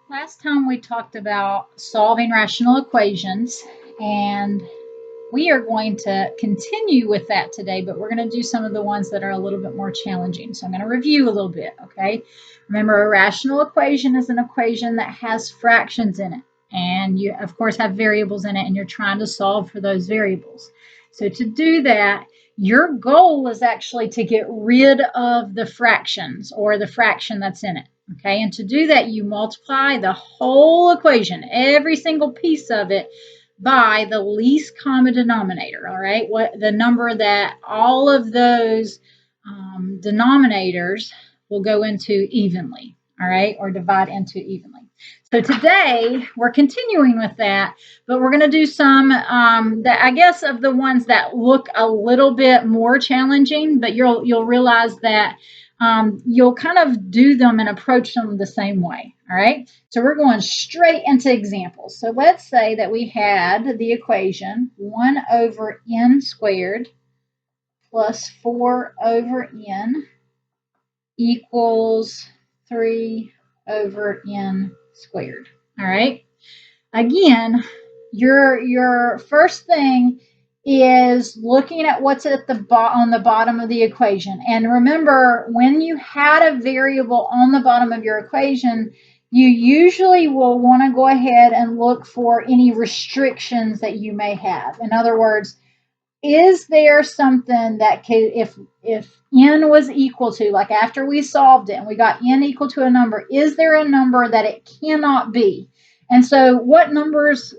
Last time we talked about solving rational equations, and we are going to continue with that today, but we're going to do some of the ones that are a little bit more challenging. So I'm going to review a little bit, okay? Remember, a rational equation is an equation that has fractions in it, and you, of course, have variables in it, and you're trying to solve for those variables. So to do that, your goal is actually to get rid of the fractions or the fraction that's in it. Okay, and to do that, you multiply the whole equation, every single piece of it, by the least common denominator. All right, what the number that all of those denominators will go into evenly. All right, or divide into evenly. So today we're continuing with that, but we're going to do some that I guess of the ones that look a little bit more challenging, but you'll realize that you'll kind of do them and approach them the same way. All right. So we're going straight into examples. So let's say that we had the equation 1 over n squared plus 4 over n equals 3 over n squared. All right. Again, your first thing is looking at what's at the on the bottom of the equation. And remember, when you had a variable on the bottom of your equation, you usually will want to go ahead and look for any restrictions that you may have. In other words, is there something that could, if n was equal to, like after we solved it and we got n equal to a number, is there a number that it cannot be? And so what numbers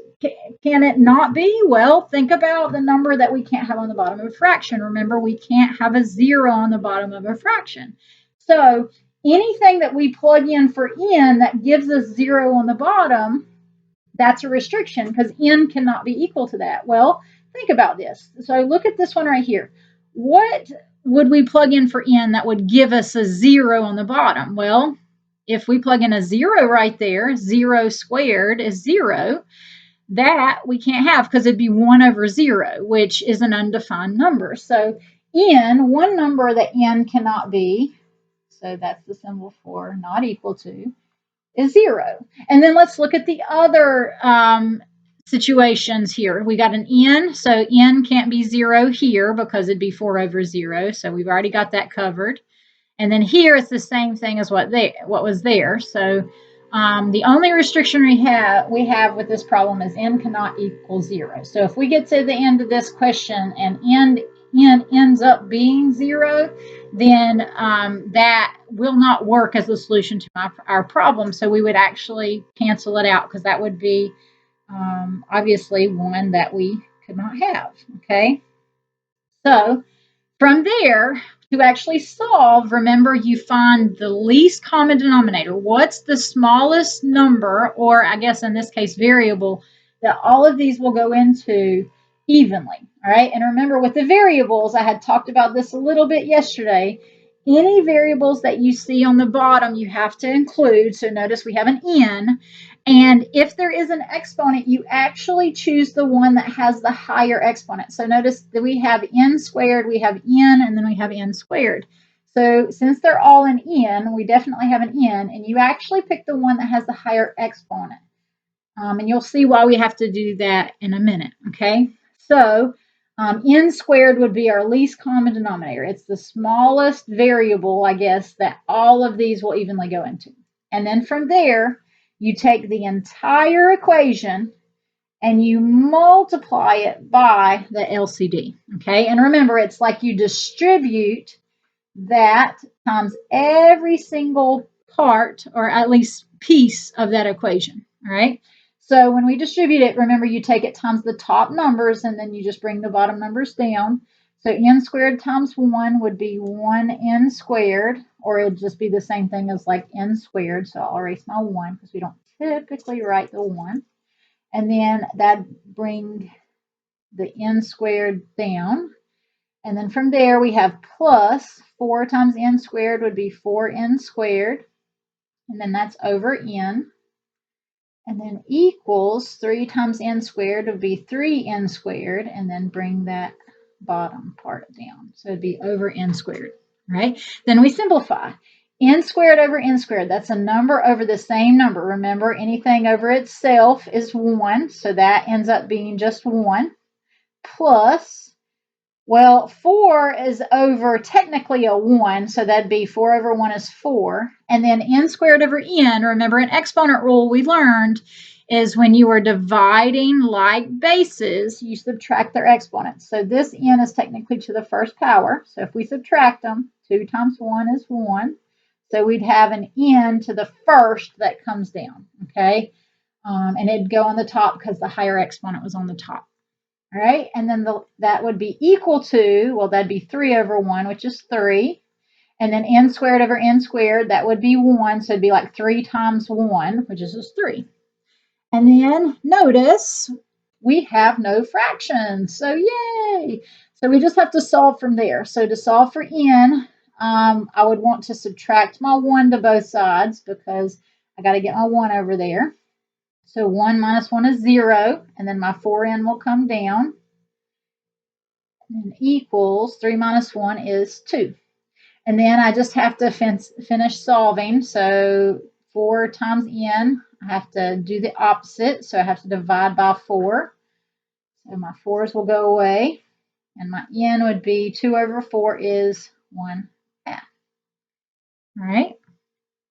can it not be? Well, think about the number that we can't have on the bottom of a fraction. Remember, we can't have a 0 on the bottom of a fraction. So anything that we plug in for n that gives us 0 on the bottom, that's a restriction because n cannot be equal to that. Well, think about this. So look at this one right here. What would we plug in for n that would give us a 0 on the bottom? Well, if we plug in a 0 right there, 0 squared is 0, that we can't have because it'd be 1 over 0, which is an undefined number. So n, one number that n cannot be, so that's the symbol for not equal to, is 0. And then let's look at the other situations here. We got an n, so n can't be 0 here because it'd be 4 over 0. So we've already got that covered. And then here it's the same thing as what was there. So the only restriction we have with this problem is n cannot equal 0. So if we get to the end of this question and n ends up being 0, then that will not work as a solution to our problem. So we would actually cancel it out because that would be obviously one that we could not have. Okay. So from there, to actually solve, remember you find the least common denominator. What's the smallest number, or I guess in this case variable, that all of these will go into evenly. All right. And remember with the variables, I had talked about this a little bit yesterday. Any variables that you see on the bottom, you have to include. So notice we have an n. And if there is an exponent, you actually choose the one that has the higher exponent. So notice that we have n squared, we have n, and then we have n squared. So since they're all in n, we definitely have an n, and you actually pick the one that has the higher exponent. And you'll see why we have to do that in a minute, okay? So n squared would be our least common denominator. It's the smallest variable, I guess, that all of these will evenly go into. And then from there, you take the entire equation and you multiply it by the LCD, okay? And remember, it's like you distribute that times every single part, or at least piece of that equation, all right? So when we distribute it, remember you take it times the top numbers and then you just bring the bottom numbers down. So n squared times 1 would be 1n squared, or it would just be the same thing as like n squared. So I'll erase my 1 because we don't typically write the 1. And then that bring the n squared down. And then from there we have plus 4 times n squared would be 4n squared. And then that's over n. And then equals 3 times n squared would be 3n squared. And then bring that bottom part down. So it'd be over n squared, right? Then we simplify. n squared over n squared, that's a number over the same number. Remember, anything over itself is 1, so that ends up being just 1, plus, well, 4 is over technically a 1, so that'd be 4 over 1 is 4. And then n squared over n, remember an exponent rule we learned is when you are dividing like bases, you subtract their exponents. So this n is technically to the first power. So if we subtract them, 2 times 1 is 1. So we'd have an n to the first that comes down, okay? And it'd go on the top because the higher exponent was on the top. All right, and then that would be equal to, well, that'd be 3 over 1, which is 3. And then n squared over n squared, that would be 1. So it'd be like 3 times 1, which is just 3. And then notice we have no fractions. So yay. So we just have to solve from there. So to solve for n, I would want to subtract my 1 to both sides because I got to get my 1 over there. So 1 minus 1 is 0, and then my 4n will come down. And equals 3 minus 1 is 2. And then I just have to finish solving. So 4 times n, I have to do the opposite. So I have to divide by 4. So my 4's will go away. And my n would be 2 over 4 is 1/2. All right.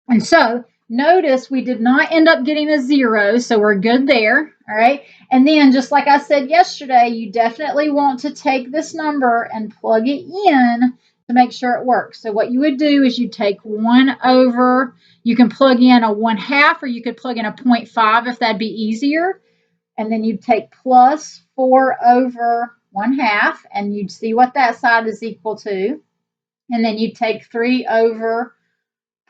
And so notice we did not end up getting a 0, so we're good there. All right. And then just like I said yesterday, you definitely want to take this number and plug it in to make sure it works. So what you would do is you take 1 over, you can plug in a 1/2 or you could plug in a 0.5 if that'd be easier. And then you'd take plus 4 over 1/2 and you'd see what that side is equal to. And then you'd take 3 over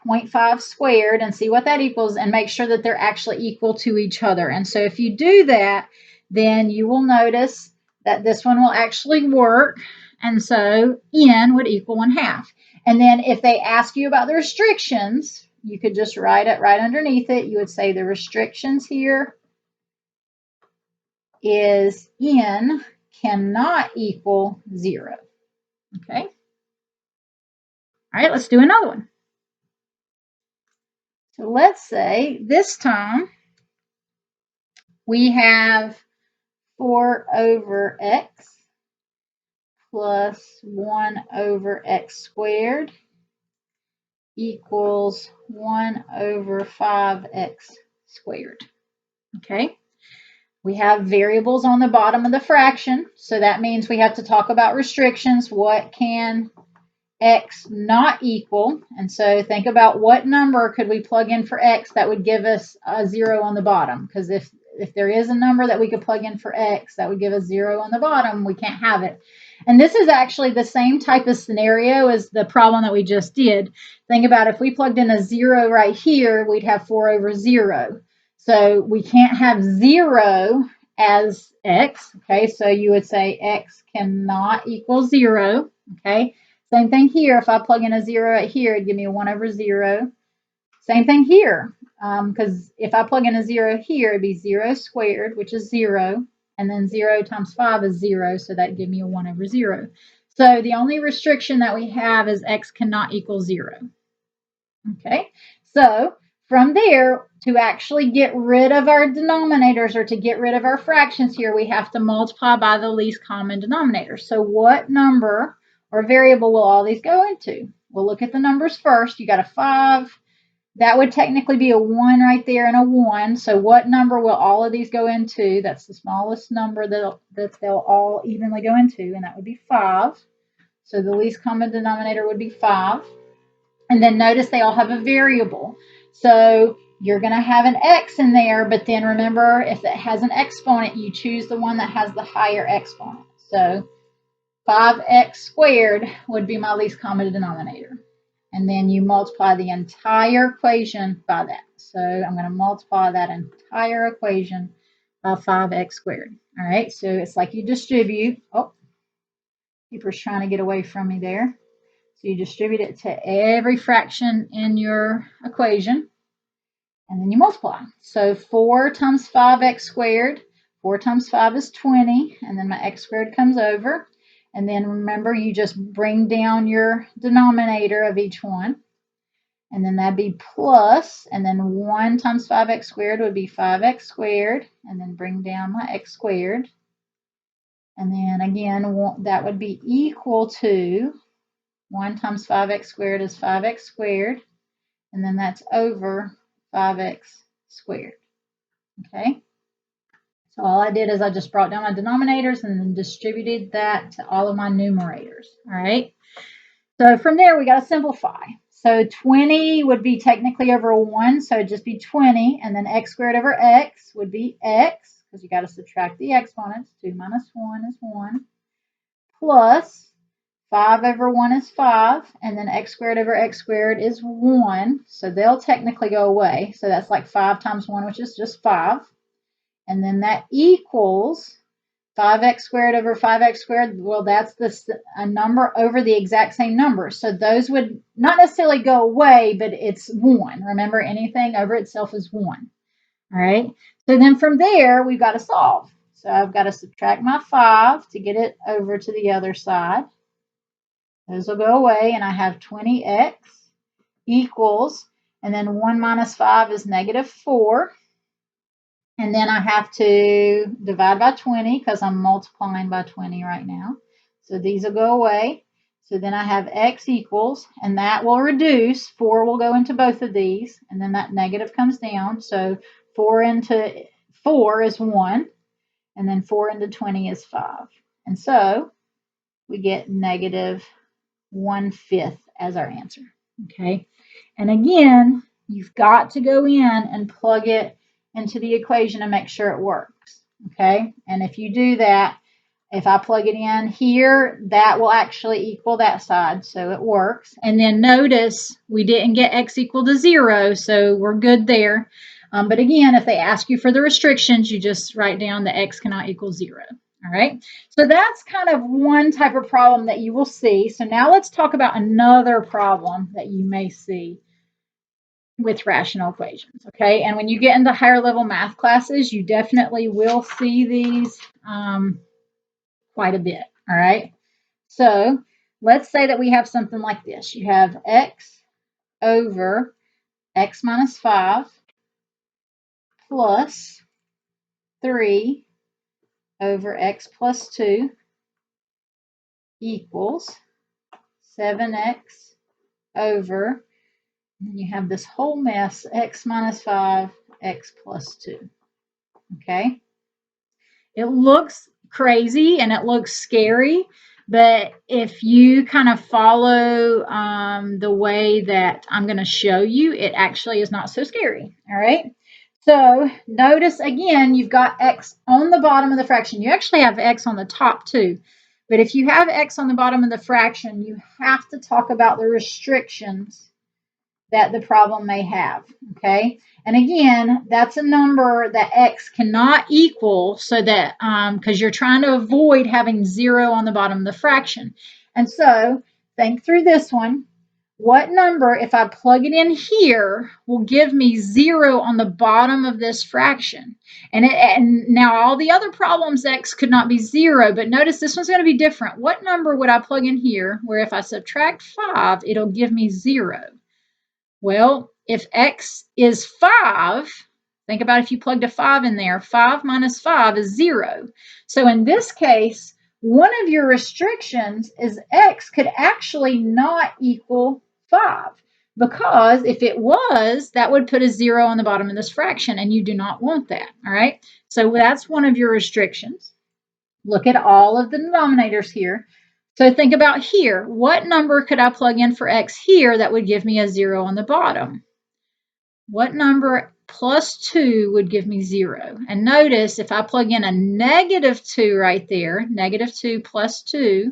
0.5 squared and see what that equals and make sure that they're actually equal to each other. And so if you do that, then you will notice that this one will actually work. And so n would equal 1/2. And then if they ask you about the restrictions, you could just write it right underneath it. You would say the restrictions here is n cannot equal 0. Okay. All right, let's do another one. So let's say this time we have 4 over x plus 1 over x squared equals 1 over 5x squared. Okay. We have variables on the bottom of the fraction, so that means we have to talk about restrictions. What can x not equal? And so think about what number could we plug in for x that would give us a 0 on the bottom, because if there is a number that we could plug in for x that would give us 0 on the bottom, we can't have it. And this is actually the same type of scenario as the problem that we just did. Think about if we plugged in a 0 right here, we'd have 4 over 0. So we can't have 0 as x, okay? So you would say x cannot equal 0, okay? Same thing here. If I plug in a 0 right here, it'd give me a 1 over 0. Same thing here, because if I plug in a 0 here, it'd be 0 squared, which is 0. And then 0 times 5 is 0, so that'd give me a 1 over 0. So the only restriction that we have is x cannot equal 0. Okay, so from there, to actually get rid of our denominators or to get rid of our fractions here, we have to multiply by the least common denominator. So what number or variable will all these go into? We'll look at the numbers first. You got a 5. That would technically be a 1 right there and a 1. So what number will all of these go into? That's the smallest number that they'll all evenly go into, and that would be 5. So the least common denominator would be 5. And then notice they all have a variable. So you're going to have an x in there, but then remember, if it has an exponent, you choose the one that has the higher exponent. So 5x squared would be my least common denominator. And then you multiply the entire equation by that. So I'm going to multiply that entire equation by 5x squared. All right, so it's like you distribute. Oh, paper's trying to get away from me there. So you distribute it to every fraction in your equation, and then you multiply. So 4 times 5x squared, 4 times 5 is 20, and then my x squared comes over. And then remember, you just bring down your denominator of each one. and then that'd be plus, and then 1 times 5x squared would be 5x squared, and then bring down my x squared. And then again, that would be equal to 1 times 5x squared is 5x squared, and then that's over 5x squared. Okay? So all I did is I just brought down my denominators and then distributed that to all of my numerators. All right? So from there, we got to simplify. So 20 would be technically over 1, so it'd just be 20, and then x squared over x would be x, because you got to subtract the exponents. 2 minus 1 is 1, plus 5 over 1 is 5, and then x squared over x squared is 1, so they'll technically go away. So that's like 5 times 1, which is just 5, and then that equals 5x squared over 5x squared, well, that's a number over the exact same number. So those would not necessarily go away, but it's 1. Remember, anything over itself is 1. All right. So then from there, we've got to solve. So I've got to subtract my 5 to get it over to the other side. Those will go away, and I have 20x equals, and then 1 minus 5 is negative 4. And then I have to divide by 20 because I'm multiplying by 20 right now. So these will go away. So then I have x equals, and that will reduce. 4 will go into both of these, and then that negative comes down. So 4 into 4 is 1, and then 4 into 20 is 5. And so we get negative 1/5 as our answer. Okay. And again, you've got to go in and plug it into the equation and make sure it works. Okay. And if you do that, if I plug it in here, that will actually equal that side. So it works. And then notice we didn't get x equal to 0. So we're good there. But again, if they ask you for the restrictions, you just write down the x cannot equal 0. All right. So that's kind of one type of problem that you will see. So now let's talk about another problem that you may see with rational equations. Okay. And when you get into higher level math classes, you definitely will see these quite a bit. All right. So let's say that we have something like this. You have x over x minus 5 plus 3 over x plus 2 equals 7x over, and you have this whole mess, x minus 5, x plus 2. Okay? It looks crazy and it looks scary, but if you kind of follow the way that I'm going to show you, it actually is not so scary. All right? So notice again, you've got x on the bottom of the fraction. You actually have x on the top too. But if you have x on the bottom of the fraction, you have to talk about the restrictions that the problem may have, okay? And again, that's a number that x cannot equal, so that, because you're trying to avoid having 0 on the bottom of the fraction. And so think through this one. What number, if I plug it in here, will give me 0 on the bottom of this fraction? And now all the other problems, x could not be 0, but notice this one's going to be different. What number would I plug in here where if I subtract 5, it'll give me 0? Well, if x is 5, think about if you plugged a 5 in there. 5 minus 5 is 0. So in this case, one of your restrictions is x could actually not equal 5, because if it was, that would put a 0 on the bottom of this fraction, and you do not want that. All right. So that's one of your restrictions. Look at all of the denominators here. So think about here. What number could I plug in for x here that would give me a 0 on the bottom? What number plus 2 would give me 0? And notice if I plug in a negative 2 right there, negative 2 plus 2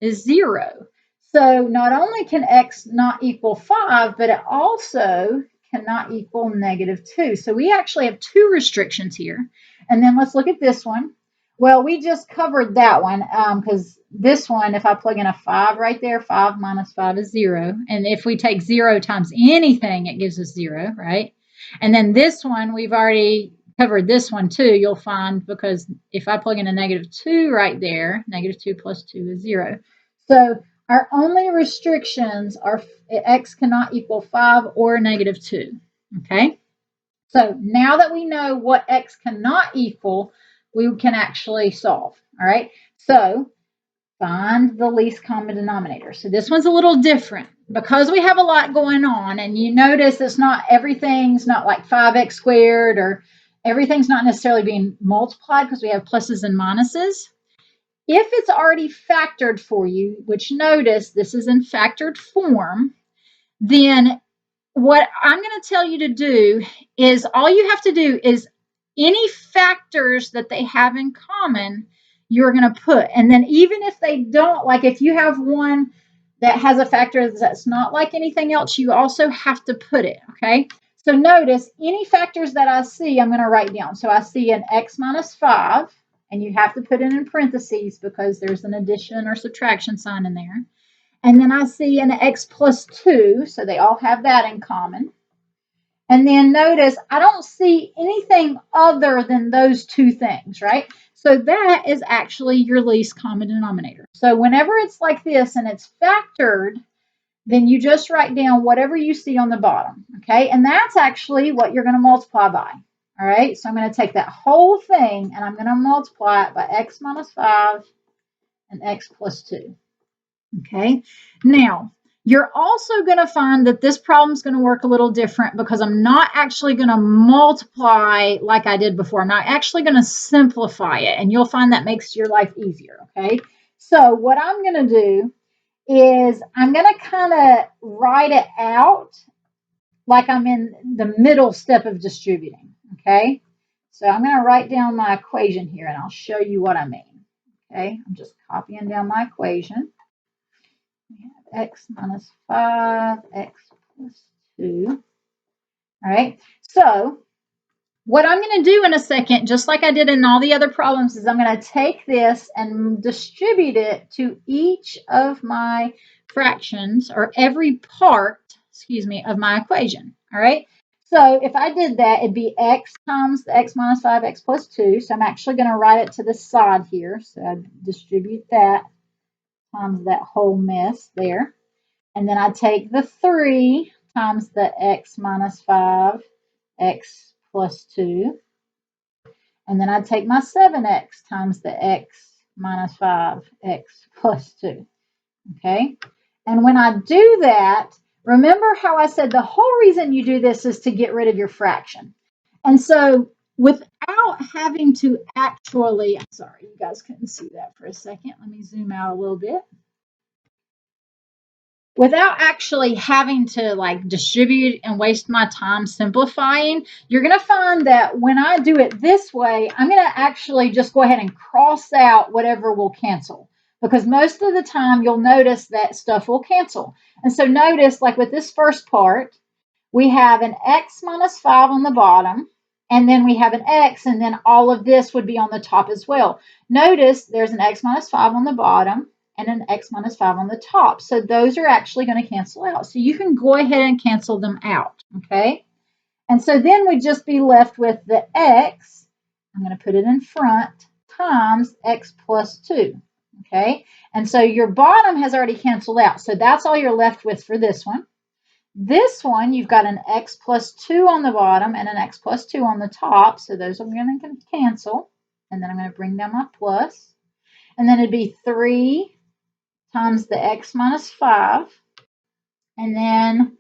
is 0. So not only can x not equal 5, but it also cannot equal negative 2. So we actually have two restrictions here. And then let's look at this one. Well, we just covered that one because this one, if I plug in a 5 right there, 5 minus 5 is 0. And if we take 0 times anything, it gives us 0, right? And then this one, we've already covered this one too, you'll find, because if I plug in a negative 2 right there, negative 2 plus 2 is 0. So Our only restrictions are x cannot equal 5 or -2. Okay? So now that we know what x cannot equal, we can actually solve. All right? So find the least common denominator. So this one's a little different because we have a lot going on, and you notice it's not everything's not like 5x squared, or everything's not necessarily being multiplied because we have pluses and minuses. If it's already factored for you, which notice this is in factored form, then what I'm going to tell you to do is all you have to do is any factors that they have in common, you're going to put. And then even if they don't, like if you have one that has a factor that's not like anything else, you also have to put it, okay? So notice any factors that I see, I'm going to write down. So I see an x minus 5, and you have to put it in parentheses because there's an addition or subtraction sign in there. And then I see an x plus 2, so they all have that in common. And then notice I don't see anything other than those two things, right? So that is actually your least common denominator. So whenever it's like this and it's factored, then you just write down whatever you see on the bottom, okay? And that's actually what you're going to multiply by, all right? So I'm going to take that whole thing and I'm going to multiply it by x minus 5 and x plus 2, okay? Now, you're also going to find that this problem is going to work a little different because I'm not actually going to multiply like I did before. I'm not actually going to simplify it, and you'll find that makes your life easier, okay? So what I'm going to do is I'm going to kind of write it out like I'm in the middle step of distributing, okay? So I'm going to write down my equation here, and I'll show you what I mean, okay? I'm just copying down my equation. We have x minus 5, x plus 2. All right, so what I'm going to do in a second, just like I did in all the other problems, is I'm going to take this and distribute it to each of my fractions, or every part, excuse me, of my equation. All right, so if I did that, it'd be x times the x minus 5, x plus 2. So I'm actually going to write it to the side here. So I distribute that times that whole mess there. And then I take the 3 times the x minus 5, x plus 2. And then I take my 7x times the x minus 5, x plus 2. Okay? And when I do that, remember how I said the whole reason you do this is to get rid of your fraction. And so without having to actually, I'm sorry, you guys couldn't see that for a second. Let me zoom out a little bit. Without actually having to like distribute and waste my time simplifying, you're going to find that when I do it this way, I'm going to actually just go ahead and cross out whatever will cancel, because most of the time you'll notice that stuff will cancel. And so notice, like with this first part, we have an x minus 5 on the bottom, and then we have an x, and then all of this would be on the top as well. Notice there's an x minus 5 on the bottom and an x minus 5 on the top. So those are actually going to cancel out. So you can go ahead and cancel them out, okay? And so then we'd just be left with the x, I'm going to put it in front, times x plus 2, okay? And so your bottom has already canceled out. So that's all you're left with for this one. This one, you've got an x plus 2 on the bottom and an x plus 2 on the top. So those are going to cancel. And then I'm going to bring down my plus. And then it'd be 3 times the x minus 5. And then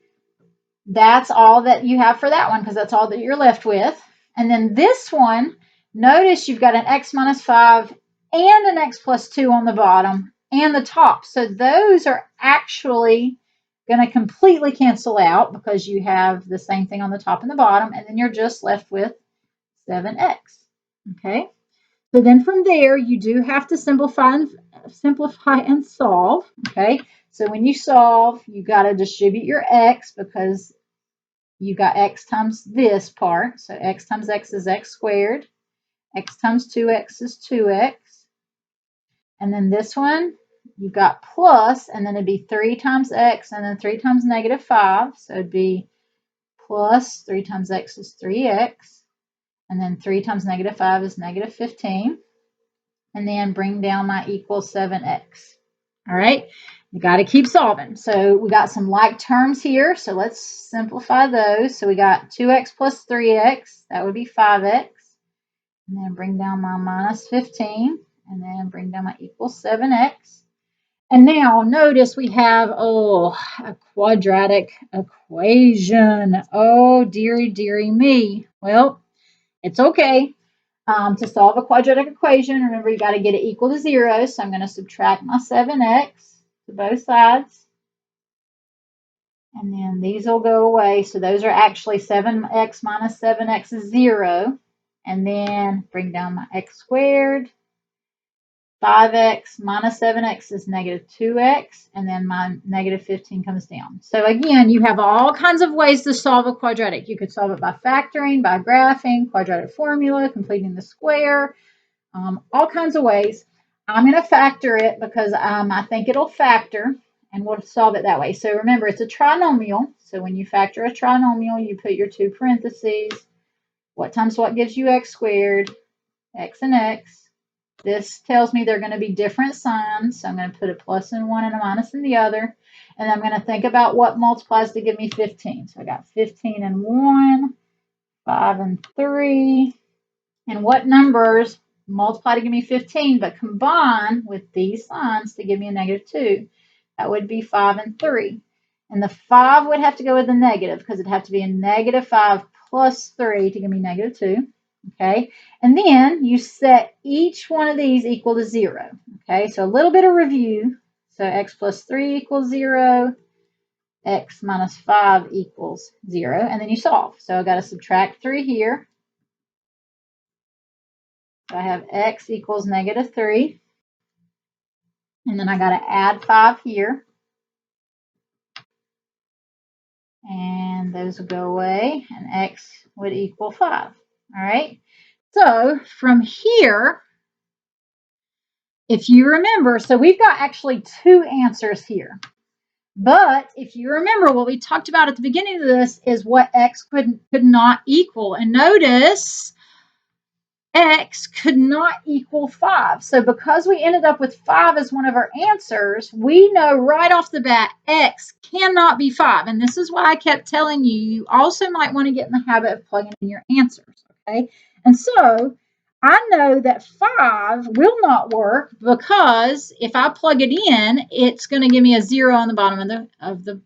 that's all that you have for that one, because that's all that you're left with. And then this one, notice you've got an x minus 5 and an x plus 2 on the bottom and the top. So those are actually going to completely cancel out because you have the same thing on the top and the bottom, and then you're just left with 7x. Okay, so then from there you do have to simplify and solve. Okay, so when you solve, you got to distribute your x because you got x times this part. So x times x is x squared. X times 2x is 2x. And then this one, you've got plus, and then it'd be 3 times x, and then 3 times -5. So it'd be plus 3 times x is 3x. And then 3 times -5 is -15. And then bring down my equals 7x. All right. You got to keep solving. So we got some like terms here. So let's simplify those. So we got 2x plus 3x. That would be 5x. And then bring down my minus 15. And then bring down my equals 7x. And now notice we have, a quadratic equation. Oh, dearie, dearie me. Well, it's okay. To solve a quadratic equation, remember you got to get it equal to 0. So I'm going to subtract my 7x to both sides. And then these will go away. So those are actually 7x minus 7x is 0. And then bring down my x squared. 5x minus 7x is negative 2x, and then my negative 15 comes down. So again, you have all kinds of ways to solve a quadratic. You could solve it by factoring, by graphing, quadratic formula, completing the square, all kinds of ways. I'm going to factor it because I think it'll factor, and we'll solve it that way. So remember, it's a trinomial. So when you factor a trinomial, you put your 2 parentheses. What times what gives you x squared? X and x. This tells me they're going to be different signs. So I'm going to put a plus in one and a minus in the other. And I'm going to think about what multiplies to give me 15. So I got 15 and 1, 5 and 3. And what numbers multiply to give me 15 but combine with these signs to give me a negative 2? That would be 5 and 3. And the 5 would have to go with the negative because it'd have to be a negative 5 plus 3 to give me negative 2. Okay, and then you set each one of these equal to 0. Okay, so a little bit of review. So x plus 3 equals 0, x minus 5 equals 0, and then you solve. So I got to subtract 3 here. So I have x equals negative 3, and then I got to add 5 here. And those will go away, and x would equal 5. All right, so from here, if you remember, so we've got actually 2 answers here. But if you remember, what we talked about at the beginning of this is what x could not equal. And notice x could not equal 5. So because we ended up with 5 as one of our answers, we know right off the bat x cannot be 5. And this is why I kept telling you, you also might want to get in the habit of plugging in your answers. Okay, and so I know that 5 will not work because if I plug it in, it's going to give me a 0 on the bottom of the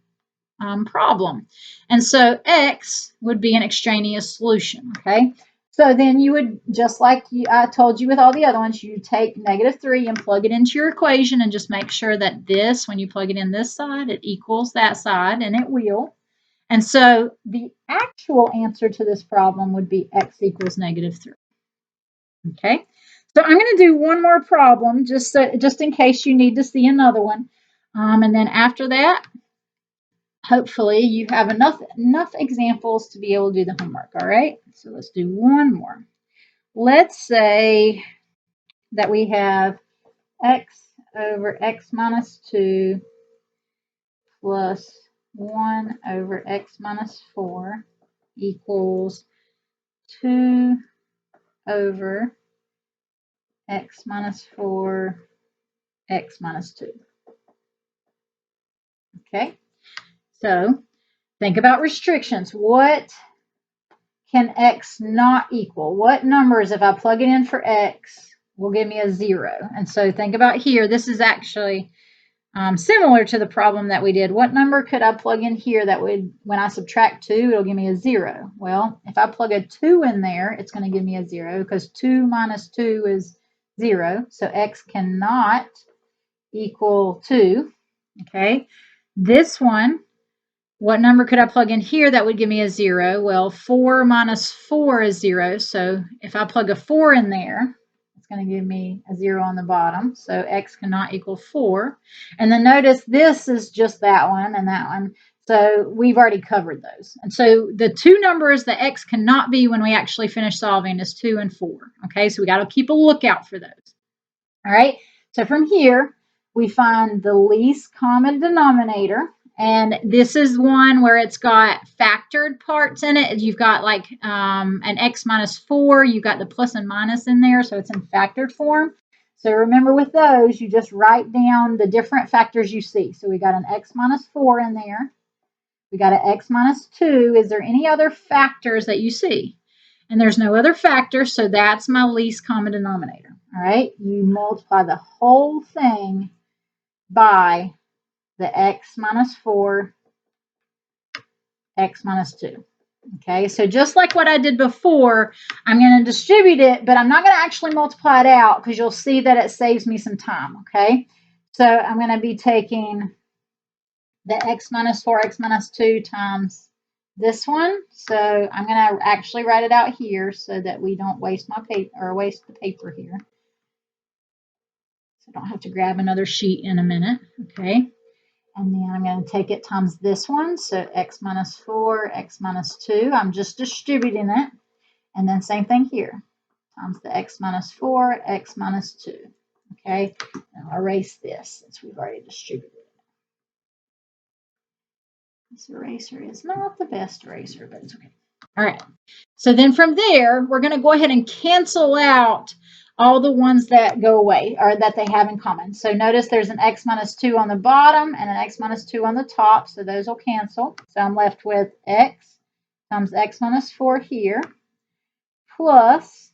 problem. And so x would be an extraneous solution. Okay, so then you would, just like I told you with all the other ones, you take negative 3 and plug it into your equation and just make sure that this, when you plug it in this side, it equals that side, and it will. And so the actual answer to this problem would be x equals negative 3. Okay, so I'm going to do one more problem just in case you need to see another one. And then after that, hopefully you have enough examples to be able to do the homework. All right, so let's do one more. Let's say that we have x over x minus 2 plus 1 over x minus 4 equals 2 over x minus 4 x minus 2. Okay, so think about restrictions. What can x not equal? What numbers, if I plug it in for x, will give me a 0? And so think about here. This is actually similar to the problem that we did. What number could I plug in here that would, when I subtract 2, it'll give me a 0? Well, if I plug a 2 in there, it's going to give me a 0 because 2 minus 2 is 0. So x cannot equal 2. Okay, this one, what number could I plug in here that would give me a 0? Well, 4 minus 4 is 0. So if I plug a 4 in there, it's going to give me a 0 on the bottom. So x cannot equal 4. And then notice this is just that one and that one. So we've already covered those. And so the 2 numbers that x cannot be when we actually finish solving is 2 and 4. Okay, so we got to keep a lookout for those. All right, so from here, we find the least common denominator. And this is one where it's got factored parts in it. You've got like an x minus 4. You've got the plus and minus in there, so it's in factored form. So remember with those, you just write down the different factors you see. So we got an x minus 4 in there. We got an x minus 2. Is there any other factors that you see? And there's no other factor, so that's my least common denominator. All right, you multiply the whole thing by the x minus 4, x minus 2. Okay, so just like what I did before, I'm going to distribute it, but I'm not going to actually multiply it out because you'll see that it saves me some time. Okay, so I'm going to be taking the x minus 4, x minus 2 times this one. So I'm going to actually write it out here so that we don't waste my paper or waste the paper here. So I don't have to grab another sheet in a minute. Okay. And then I'm going to take it times this one. So x minus 4, x minus 2. I'm just distributing it. And then same thing here. Times the x minus 4, x minus 2. Okay. And I'll erase this since we've already distributed it. This eraser is not the best eraser, but it's okay. All right. So then from there, we're going to go ahead and cancel out all the ones that go away or that they have in common. So notice there's an x minus 2 on the bottom and an x minus 2 on the top. So those will cancel. So I'm left with x times x minus 4 here, plus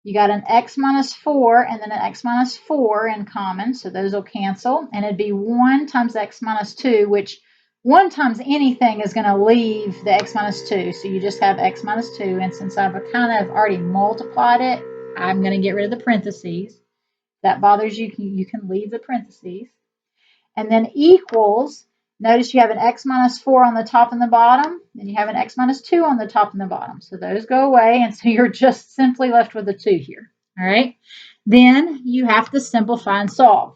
you got an x minus 4 and then an x minus 4 in common. So those will cancel. And it'd be 1 times x minus 2, which 1 times anything is going to leave the x minus 2. So you just have x minus 2. And since I've kind of already multiplied it, I'm going to get rid of the parentheses. If that bothers you, you can leave the parentheses. And then equals, notice you have an x minus 4 on the top and the bottom. Then you have an x minus 2 on the top and the bottom. So those go away. And so you're just simply left with a 2 here. All right. Then you have to simplify and solve.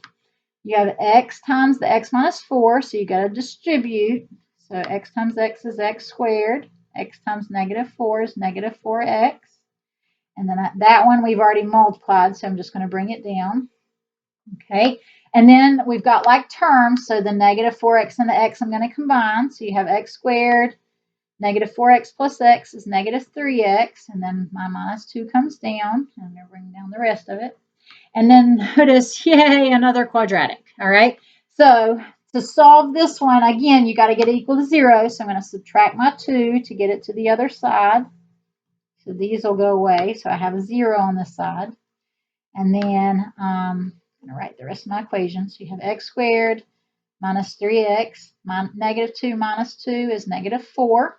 You have x times the x minus 4, so you got to distribute. So x times x is x squared. X times negative 4 is negative 4x. And then that one we've already multiplied, so I'm just going to bring it down. Okay. And then we've got like terms, so the negative 4x and the x I'm going to combine. So you have x squared. Negative 4x plus x is negative 3x. And then my minus 2 comes down. I'm going to bring down the rest of it. And then notice, yay, another quadratic. All right. So to solve this one, again, you got to get it equal to 0. So I'm going to subtract my 2 to get it to the other side. So these will go away. So I have a 0 on this side. And then I'm going to write the rest of my equation. So you have x squared minus 3x. Negative 2 minus 2 is negative 4.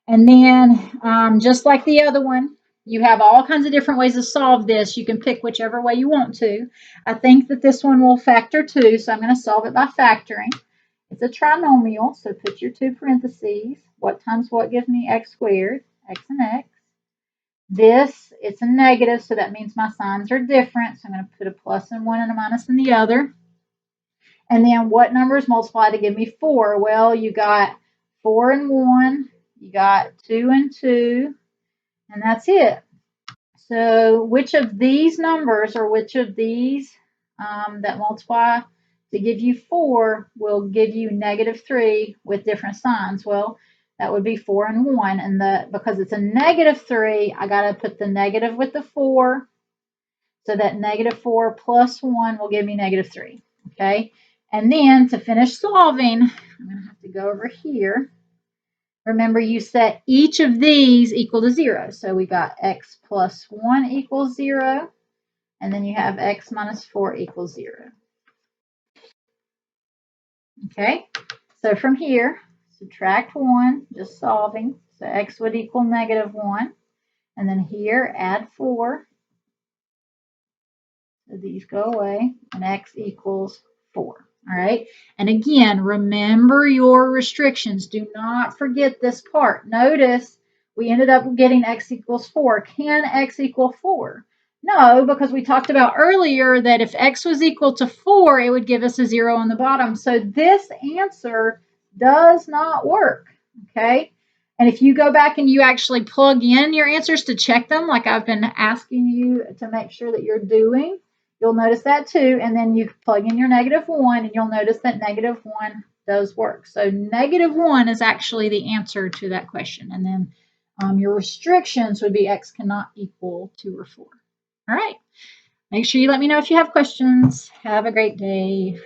And then just like the other one, you have all kinds of different ways to solve this. You can pick whichever way you want to. I think that this one will factor 2, so I'm going to solve it by factoring. It's a trinomial, so put your 2 parentheses. What times what gives me x squared? X and x. This, it's a negative, so that means my signs are different. So I'm going to put a plus in one and a minus in the other. And then what numbers multiply to give me 4? Well, you got 4 and 1. You got 2 and 2. And that's it. So which of these numbers or which of these that multiply to give you 4 will give you negative 3 with different signs? Well, that would be 4 and 1. And because it's a negative 3, I got to put the negative with the 4. So that negative 4 plus 1 will give me negative 3. Okay. And then to finish solving, I'm going to have to go over here. Remember, you set each of these equal to 0. So we got x plus 1 equals 0. And then you have x minus 4 equals 0. Okay. So from here, subtract 1, just solving. So x would equal negative 1. And then here, add 4. So these go away. And x equals 4. All right. And again, remember your restrictions. Do not forget this part. Notice we ended up getting x equals 4. Can x equal 4? No, because we talked about earlier that if x was equal to 4, it would give us a 0 on the bottom. So this answer does not work. Okay. And if you go back and you actually plug in your answers to check them, like I've been asking you to make sure that you're doing, you'll notice that too, and then you plug in your negative 1, and you'll notice that negative 1 does work. So negative 1 is actually the answer to that question. And then your restrictions would be x cannot equal 2 or 4. All right. Make sure you let me know if you have questions. Have a great day.